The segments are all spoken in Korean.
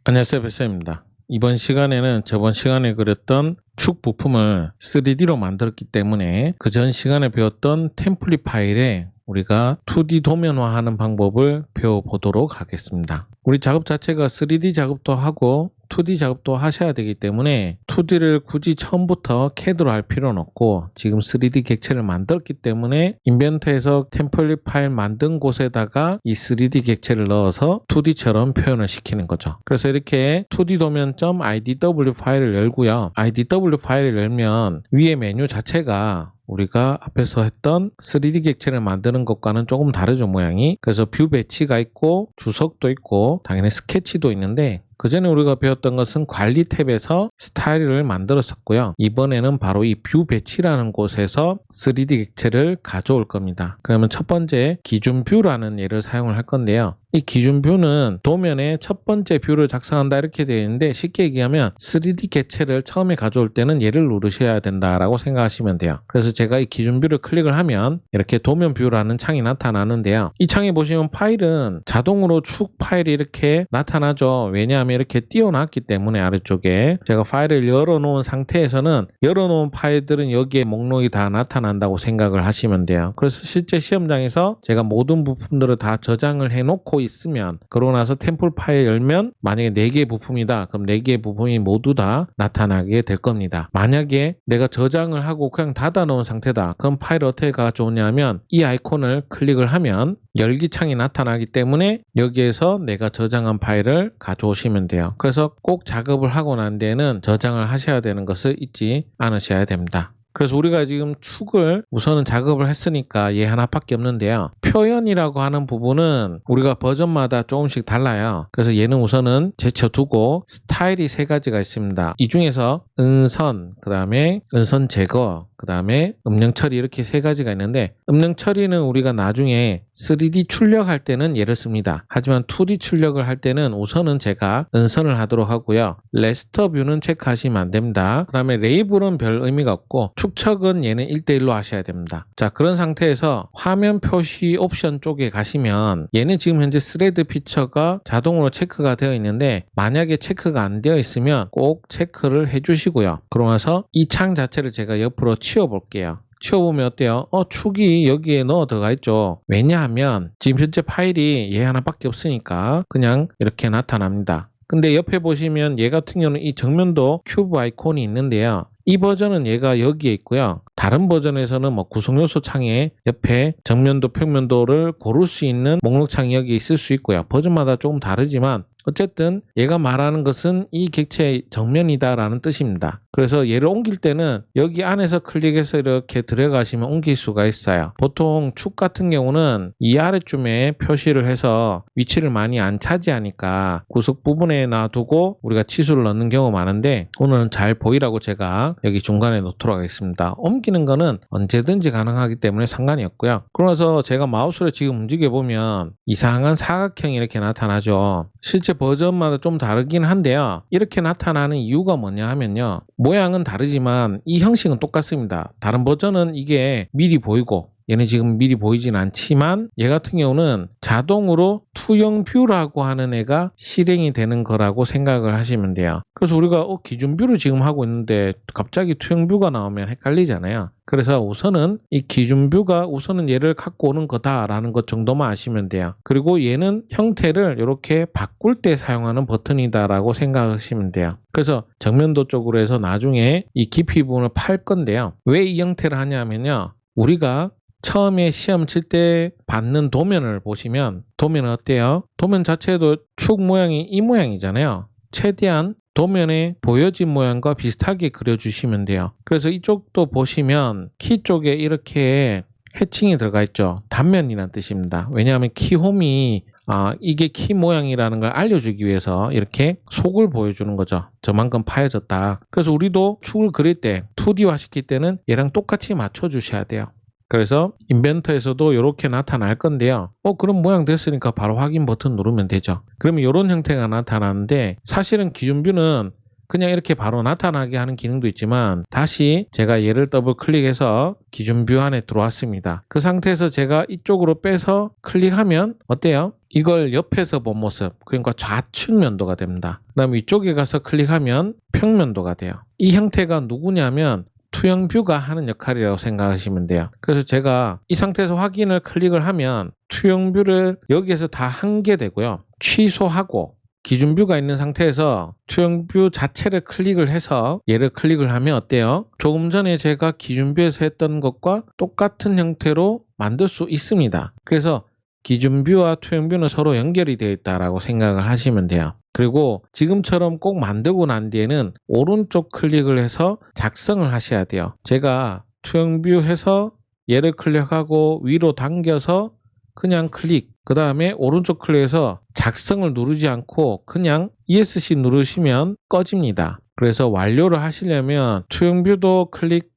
안녕하세요, 뱃쌤입니다. 이번 시간에는 저번 시간에 그렸던 축 부품을 3D로 만들었기 때문에 그 전 시간에 배웠던 템플릿 파일에 우리가 2D 도면화하는 방법을 배워보도록 하겠습니다. 우리 작업 자체가 3D 작업도 하고 2D 작업도 하셔야 되기 때문에 2D를 굳이 처음부터 CAD로 할 필요는 없고 지금 3D 객체를 만들었기 때문에 인벤터에서 템플릿 파일 만든 곳에다가 이 3D 객체를 넣어서 2D처럼 표현을 시키는 거죠. 그래서 이렇게 2D 도면.idw 파일을 열고요. idw 파일을 열면 위에 메뉴 자체가 우리가 앞에서 했던 3D 객체를 만드는 것과는 조금 다르죠, 모양이. 그래서 뷰 배치가 있고 주석도 있고 당연히 스케치도 있는데 그 전에 우리가 배웠던 것은 관리 탭에서 스타일을 만들었었고요. 이번에는 바로 이 뷰 배치라는 곳에서 3D 객체를 가져올 겁니다. 그러면 첫 번째 기준 뷰라는 예를 사용을 할 건데요. 이 기준 뷰는 도면에 첫 번째 뷰를 작성한다 이렇게 되어 있는데 쉽게 얘기하면 3D 객체를 처음에 가져올 때는 얘를 누르셔야 된다라고 생각하시면 돼요. 그래서 제가 이 기준 뷰를 클릭을 하면 이렇게 도면 뷰라는 창이 나타나는데요. 이 창에 보시면 파일은 자동으로 축 파일이 이렇게 나타나죠. 왜냐하면 이렇게 띄워놨기 때문에 아래쪽에 제가 파일을 열어놓은 상태에서는 열어놓은 파일들은 여기에 목록이 다 나타난다고 생각을 하시면 돼요. 그래서 실제 시험장에서 제가 모든 부품들을 다 저장을 해놓고 있으면 그러고 나서 템플 파일 열면 만약에 4개의 부품이다. 그럼 4개의 부품이 모두 다 나타나게 될 겁니다. 만약에 내가 저장을 하고 그냥 닫아 놓은 상태다. 그럼 파일을 어떻게 가져오냐 하면 이 아이콘을 클릭을 하면 열기 창이 나타나기 때문에 여기에서 내가 저장한 파일을 가져오시면 돼요. 그래서 꼭 작업을 하고 난 뒤에는 저장을 하셔야 되는 것을 잊지 않으셔야 됩니다. 그래서 우리가 지금 축을 우선은 작업을 했으니까 얘 하나밖에 없는데요. 표현이라고 하는 부분은 우리가 버전마다 조금씩 달라요. 그래서 얘는 우선은 제쳐두고 스타일이 3가지가 있습니다. 이 중에서 은선, 그 다음에 은선 제거, 그 다음에 음영 처리 이렇게 3가지가 있는데 음영 처리는 우리가 나중에 3D 출력할 때는 얘를 씁니다. 하지만 2D 출력을 할 때는 우선은 제가 은선을 하도록 하고요. 레스터 뷰는 체크하시면 안 됩니다. 그 다음에 레이블은 별 의미가 없고 축척은 얘는 1:1로 하셔야 됩니다. 자, 그런 상태에서 화면 표시 옵션 쪽에 가시면 얘는 지금 현재 스레드 피처가 자동으로 체크가 되어 있는데 만약에 체크가 안 되어 있으면 꼭 체크를 해주시고요. 그러고 나서 이 창 자체를 제가 옆으로 치워볼게요. 치워보면 어때요? 축이 여기에 넣어 들어가 있죠. 왜냐하면 지금 현재 파일이 얘 하나밖에 없으니까 그냥 이렇게 나타납니다. 근데 옆에 보시면 얘 같은 경우는 이 정면도 큐브 아이콘이 있는데요. 이 버전은 얘가 여기에 있고요. 다른 버전에서는 구성 요소 창에 옆에 정면도 평면도를 고를 수 있는 목록 창이 여기 있을 수 있고요. 버전마다 조금 다르지만 어쨌든 얘가 말하는 것은 이 객체의 정면이다라는 뜻입니다. 그래서 얘를 옮길 때는 여기 안에서 클릭해서 이렇게 들어가시면 옮길 수가 있어요. 보통 축 같은 경우는 이 아래쯤에 표시를 해서 위치를 많이 안 차지하니까 구석 부분에 놔두고 우리가 치수를 넣는 경우가 많은데 오늘은 잘 보이라고 제가 여기 중간에 놓도록 하겠습니다. 옮기는 거는 언제든지 가능하기 때문에 상관이 없고요. 그러면서 제가 마우스를 지금 움직여보면 이상한 사각형이 이렇게 나타나죠. 실제 버전마다 좀 다르긴 한데요. 이렇게 나타나는 이유가 뭐냐 하면요. 모양은 다르지만 이 형식은 똑같습니다. 다른 버전은 이게 미리 보이고 얘는 지금 미리 보이진 않지만 얘 같은 경우는 자동으로 투영 뷰라고 하는 애가 실행이 되는 거라고 생각을 하시면 돼요. 그래서 우리가 기준 뷰를 지금 하고 있는데 갑자기 투영 뷰가 나오면 헷갈리잖아요. 그래서 우선은 이 기준 뷰가 우선은 얘를 갖고 오는 거다라는 것 정도만 아시면 돼요. 그리고 얘는 형태를 이렇게 바꿀 때 사용하는 버튼이다라고 생각하시면 돼요. 그래서 정면도 쪽으로 해서 나중에 이 깊이 부분을 팔 건데요. 왜 이 형태를 하냐면요. 우리가 처음에 시험 칠 때 받는 도면을 보시면 도면은 어때요? 도면 자체도 축 모양이 이 모양이잖아요. 최대한 도면에 보여진 모양과 비슷하게 그려주시면 돼요. 그래서 이쪽도 보시면 키 쪽에 이렇게 해칭이 들어가 있죠. 단면이라는 뜻입니다. 왜냐하면 키홈이 이게 키 모양이라는 걸 알려주기 위해서 이렇게 속을 보여주는 거죠. 저만큼 파여졌다. 그래서 우리도 축을 그릴 때 2D화 시킬 때는 얘랑 똑같이 맞춰주셔야 돼요. 그래서 인벤터에서도 이렇게 나타날 건데요. 그런 모양 됐으니까 바로 확인 버튼 누르면 되죠. 그러면 이런 형태가 나타나는데 사실은 기준 뷰는 그냥 이렇게 바로 나타나게 하는 기능도 있지만 다시 제가 얘를 더블 클릭해서 기준 뷰 안에 들어왔습니다. 그 상태에서 제가 이쪽으로 빼서 클릭하면 어때요? 이걸 옆에서 본 모습, 그러니까 좌측 면도가 됩니다. 그 다음에 위쪽에 가서 클릭하면 평면도가 돼요. 이 형태가 누구냐면 투영 뷰가 하는 역할이라고 생각하시면 돼요. 그래서 제가 이 상태에서 확인을 클릭을 하면 투영 뷰를 여기에서 다 한 게 되고요. 취소하고 기준 뷰가 있는 상태에서 투영 뷰 자체를 클릭을 해서 얘를 클릭을 하면 어때요? 조금 전에 제가 기준 뷰에서 했던 것과 똑같은 형태로 만들 수 있습니다. 그래서 기준 뷰와 투영 뷰는 서로 연결이 되어 있다라고 생각을 하시면 돼요. 그리고 지금처럼 꼭 만들고 난 뒤에는 오른쪽 클릭을 해서 작성을 하셔야 돼요. 제가 투영 뷰 해서 얘를 클릭하고 위로 당겨서 그냥 클릭, 그 다음에 오른쪽 클릭해서 작성을 누르지 않고 그냥 ESC 누르시면 꺼집니다. 그래서 완료를 하시려면 투영 뷰도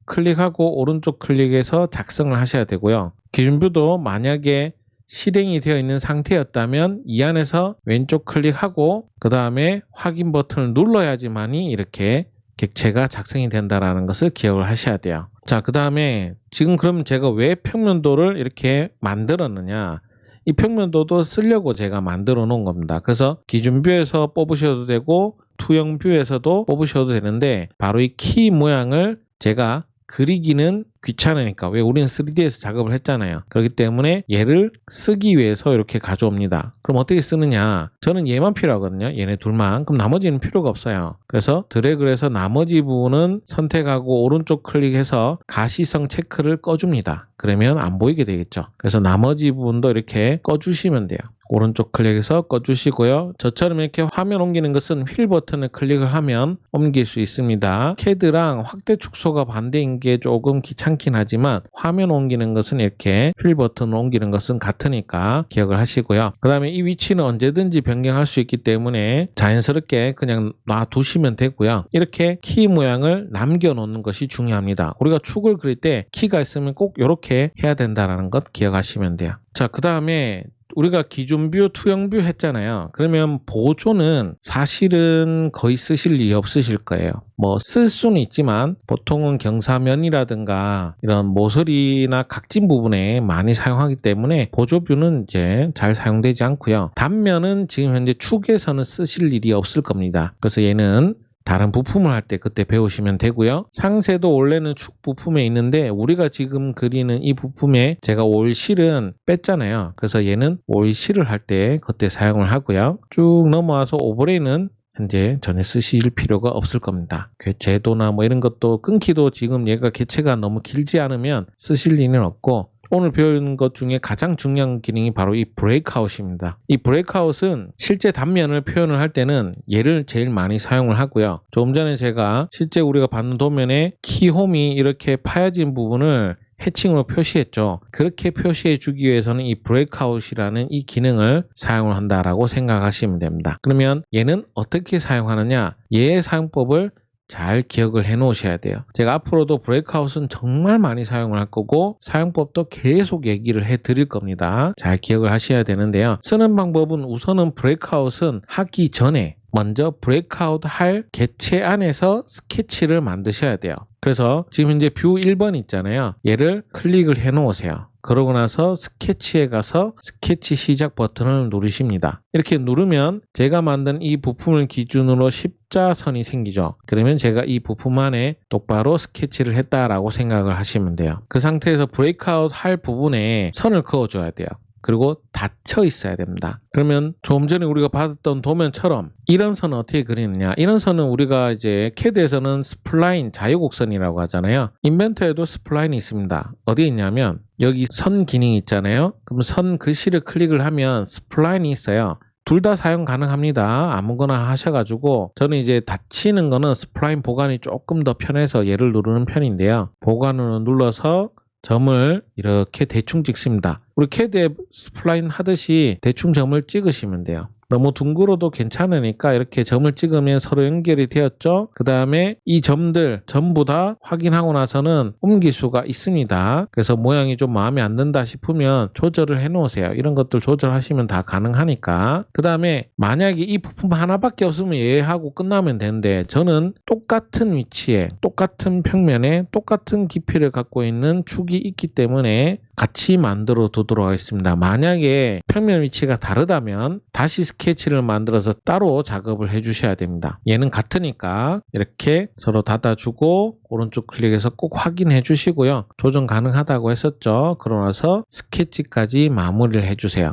클릭하고 오른쪽 클릭해서 작성을 하셔야 되고요. 기준 뷰도 만약에 실행이 되어 있는 상태였다면 이 안에서 왼쪽 클릭하고 그 다음에 확인 버튼을 눌러야지만이 이렇게 객체가 작성이 된다는 것을 기억을 하셔야 돼요. 자, 그 다음에 지금 그럼 제가 왜 평면도를 이렇게 만들었느냐, 이 평면도도 쓰려고 제가 만들어 놓은 겁니다. 그래서 기준 뷰에서 뽑으셔도 되고 투영 뷰에서도 뽑으셔도 되는데 바로 이 키 모양을 제가 그리기는 귀찮으니까, 왜 우리는 3D에서 작업을 했잖아요. 그렇기 때문에 얘를 쓰기 위해서 이렇게 가져옵니다. 그럼 어떻게 쓰느냐, 저는 얘만 필요하거든요. 얘네 둘만. 그럼 나머지는 필요가 없어요. 그래서 드래그를 해서 나머지 부분은 선택하고 오른쪽 클릭해서 가시성 체크를 꺼줍니다. 그러면 안 보이게 되겠죠. 그래서 나머지 부분도 이렇게 꺼주시면 돼요. 오른쪽 클릭해서 꺼주시고요. 저처럼 이렇게 화면 옮기는 것은 휠 버튼을 클릭을 하면 옮길 수 있습니다. CAD랑 확대 축소가 반대인 게 조금 귀찮긴 하지만 화면 옮기는 것은 이렇게 휠 버튼을 옮기는 것은 같으니까 기억을 하시고요. 그 다음에 이 위치는 언제든지 변경할 수 있기 때문에 자연스럽게 그냥 놔두시면 되고요. 이렇게 키 모양을 남겨놓는 것이 중요합니다. 우리가 축을 그릴 때 키가 있으면 꼭 이렇게 해야 된다는 것 기억하시면 돼요. 자, 그 다음에 우리가 기준 뷰, 투영 뷰 했잖아요. 그러면 보조는 사실은 거의 쓰실 일이 없으실 거예요. 뭐 쓸 수는 있지만 보통은 경사면이라든가 이런 모서리나 각진 부분에 많이 사용하기 때문에 보조 뷰는 이제 잘 사용되지 않고요. 단면은 지금 현재 축에서는 쓰실 일이 없을 겁니다. 그래서 얘는 다른 부품을 할 때 그때 배우시면 되고요. 상세도 원래는 축 부품에 있는데 우리가 지금 그리는 이 부품에 제가 오일실은 뺐잖아요. 그래서 얘는 오일실을 할 때 그때 사용을 하고요. 쭉 넘어와서 오버레이는 현재 전혀 쓰실 필요가 없을 겁니다. 궤체도나 뭐 이런 것도 끊기도 지금 얘가 객체가 너무 길지 않으면 쓰실 일은 없고, 오늘 배우는 것 중에 가장 중요한 기능이 바로 이 브레이크아웃입니다. 이 브레이크아웃은 실제 단면을 표현을 할 때는 얘를 제일 많이 사용을 하고요. 조금 전에 제가 실제 우리가 받는 도면에 키홈이 이렇게 파여진 부분을 해칭으로 표시했죠. 그렇게 표시해 주기 위해서는 이 브레이크아웃이라는 이 기능을 사용을 한다라고 생각하시면 됩니다. 그러면 얘는 어떻게 사용하느냐, 얘의 사용법을 잘 기억을 해 놓으셔야 돼요. 제가 앞으로도 브레이크아웃은 정말 많이 사용을 할 거고 사용법도 계속 얘기를 해 드릴 겁니다. 잘 기억을 하셔야 되는데요. 쓰는 방법은 우선은 브레이크아웃은 하기 전에 먼저 브레이크아웃 할 객체 안에서 스케치를 만드셔야 돼요. 그래서 지금 현재 뷰 1번 있잖아요. 얘를 클릭을 해 놓으세요. 그러고 나서 스케치에 가서 스케치 시작 버튼을 누르십니다. 이렇게 누르면 제가 만든 이 부품을 기준으로 십자선이 생기죠. 그러면 제가 이 부품 안에 똑바로 스케치를 했다라고 생각을 하시면 돼요. 그 상태에서 브레이크아웃 할 부분에 선을 그어줘야 돼요. 그리고 닫혀 있어야 됩니다. 그러면 조금 전에 우리가 받았던 도면처럼 이런 선은 어떻게 그리느냐, 이런 선은 우리가 이제 CAD에서는 스플라인, 자유곡선이라고 하잖아요. 인벤터에도 스플라인이 있습니다. 어디에 있냐면 여기 선 기능이 있잖아요. 그럼 선 글씨를 클릭을 하면 스플라인이 있어요. 둘 다 사용 가능합니다. 아무거나 하셔가지고, 저는 이제 닫히는 거는 스플라인 보관이 조금 더 편해서 얘를 누르는 편인데요. 보관으로 눌러서 점을 이렇게 대충 찍습니다. 우리 CAD에 스플라인 하듯이 대충 점을 찍으시면 돼요. 너무 둥글어도 괜찮으니까 이렇게 점을 찍으면 서로 연결이 되었죠. 그 다음에 이 점들 전부 다 확인하고 나서는 옮길 수가 있습니다. 그래서 모양이 좀 마음에 안 든다 싶으면 조절을 해 놓으세요. 이런 것들 조절하시면 다 가능하니까. 그 다음에 만약에 이 부품 하나밖에 없으면 얘하고 끝나면 되는데, 저는 똑같은 위치에 똑같은 평면에 똑같은 깊이를 갖고 있는 축이 있기 때문에 같이 만들어 두도록 하겠습니다. 만약에 평면 위치가 다르다면 다시 스케치를 만들어서 따로 작업을 해 주셔야 됩니다. 얘는 같으니까 이렇게 서로 닫아주고 오른쪽 클릭해서 꼭 확인해 주시고요. 조정 가능하다고 했었죠. 그러고 나서 스케치까지 마무리를 해 주세요.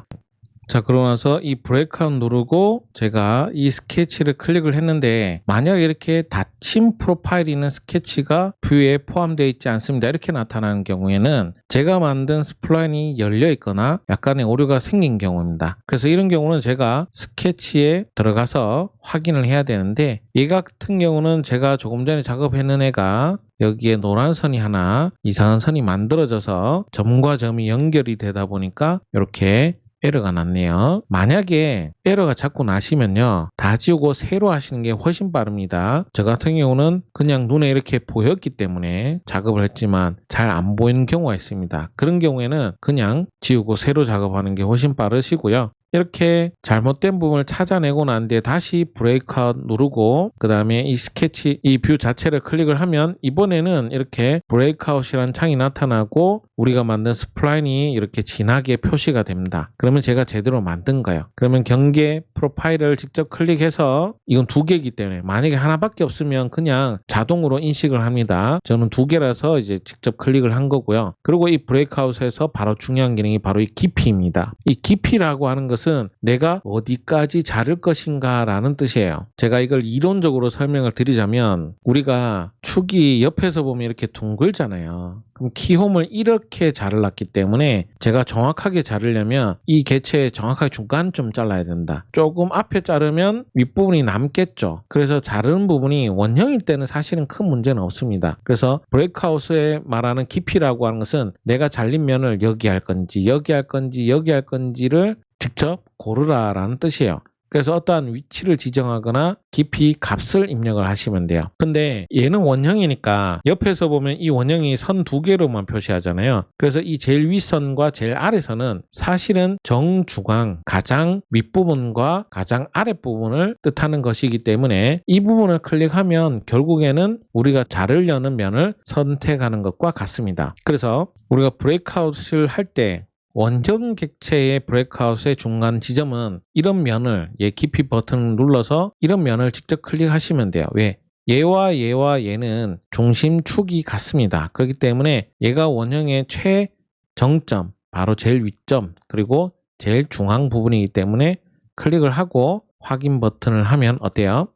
자, 그러고 나서 이 브레이크아웃 누르고 제가 이 스케치를 클릭을 했는데 만약 이렇게 닫힌 프로파일이 있는 스케치가 뷰에 포함되어 있지 않습니다. 이렇게 나타나는 경우에는 제가 만든 스플라인이 열려 있거나 약간의 오류가 생긴 경우입니다. 그래서 이런 경우는 제가 스케치에 들어가서 확인을 해야 되는데 얘 같은 경우는 제가 조금 전에 작업했는 애가 여기에 노란 선이 하나 이상한 선이 만들어져서 점과 점이 연결이 되다 보니까 이렇게 에러가 났네요. 만약에 에러가 자꾸 나시면요, 다 지우고 새로 하시는 게 훨씬 빠릅니다. 저 같은 경우는 그냥 눈에 이렇게 보였기 때문에 작업을 했지만 잘 안 보이는 경우가 있습니다. 그런 경우에는 그냥 지우고 새로 작업하는 게 훨씬 빠르시고요. 이렇게 잘못된 부분을 찾아내고 난 뒤에 다시 브레이크아웃 누르고 그 다음에 이 스케치 이 뷰 자체를 클릭을 하면 이번에는 이렇게 브레이크아웃이라는 창이 나타나고 우리가 만든 스플라인이 이렇게 진하게 표시가 됩니다. 그러면 제가 제대로 만든 거예요. 그러면 경계 프로파일을 직접 클릭해서 이건 2개이기 때문에 만약에 하나밖에 없으면 그냥 자동으로 인식을 합니다. 저는 2개라서 이제 직접 클릭을 한 거고요. 그리고 이 브레이크아웃에서 바로 중요한 기능이 바로 이 깊이입니다. 이 깊이라고 하는 것은 내가 어디까지 자를 것인가 라는 뜻이에요. 제가 이걸 이론적으로 설명을 드리자면 우리가 축이 옆에서 보면 이렇게 둥글잖아요. 그럼 키홈을 이렇게 자르놨기 때문에 제가 정확하게 자르려면 이 개체의 정확하게 중간쯤 잘라야 된다. 조금 앞에 자르면 윗부분이 남겠죠. 그래서 자르는 부분이 원형일 때는 사실은 큰 문제는 없습니다. 그래서 브레이크아웃에 말하는 깊이라고 하는 것은 내가 잘린 면을 여기 할 건지 여기 할 건지 여기 할 건지를 직접 고르라 라는 뜻이에요. 그래서 어떠한 위치를 지정하거나 깊이 값을 입력을 하시면 돼요. 근데 얘는 원형이니까 옆에서 보면 이 원형이 선 2개로만 표시하잖아요. 그래서 이 제일 윗선과 제일 아래선은 사실은 정중앙 가장 윗부분과 가장 아랫부분을 뜻하는 것이기 때문에 이 부분을 클릭하면 결국에는 우리가 자르려는 면을 선택하는 것과 같습니다. 그래서 우리가 브레이크아웃을 할 때 원형 객체의 브레이크아웃의 중간 지점은 이런 면을 깊이 버튼을 눌러서 이런 면을 직접 클릭하시면 돼요. 왜? 얘와 얘는 중심축이 같습니다. 그렇기 때문에 얘가 원형의 최정점, 바로 제일 윗점, 그리고 제일 중앙 부분이기 때문에 클릭을 하고 확인 버튼을 하면 어때요?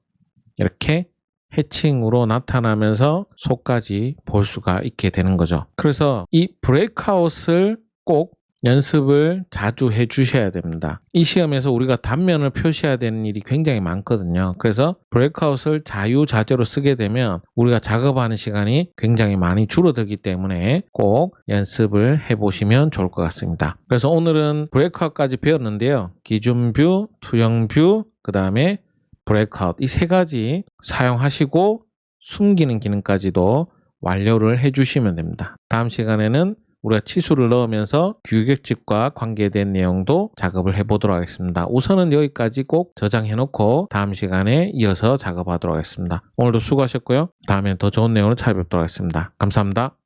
이렇게 해칭으로 나타나면서 속까지 볼 수가 있게 되는 거죠. 그래서 이 브레이크아웃을 꼭 연습을 자주 해 주셔야 됩니다. 이 시험에서 우리가 단면을 표시해야 되는 일이 굉장히 많거든요. 그래서 브레이크아웃을 자유자재로 쓰게 되면 우리가 작업하는 시간이 굉장히 많이 줄어들기 때문에 꼭 연습을 해보시면 좋을 것 같습니다. 그래서 오늘은 브레이크아웃까지 배웠는데요. 기준뷰, 투영뷰, 그 다음에 브레이크아웃 이 3가지 사용하시고 숨기는 기능까지도 완료를 해주시면 됩니다. 다음 시간에는 우리가 치수를 넣으면서 규격집과 관계된 내용도 작업을 해보도록 하겠습니다. 우선은 여기까지 꼭 저장해 놓고 다음 시간에 이어서 작업하도록 하겠습니다. 오늘도 수고하셨고요. 다음엔 더 좋은 내용으로 찾아뵙도록 하겠습니다. 감사합니다.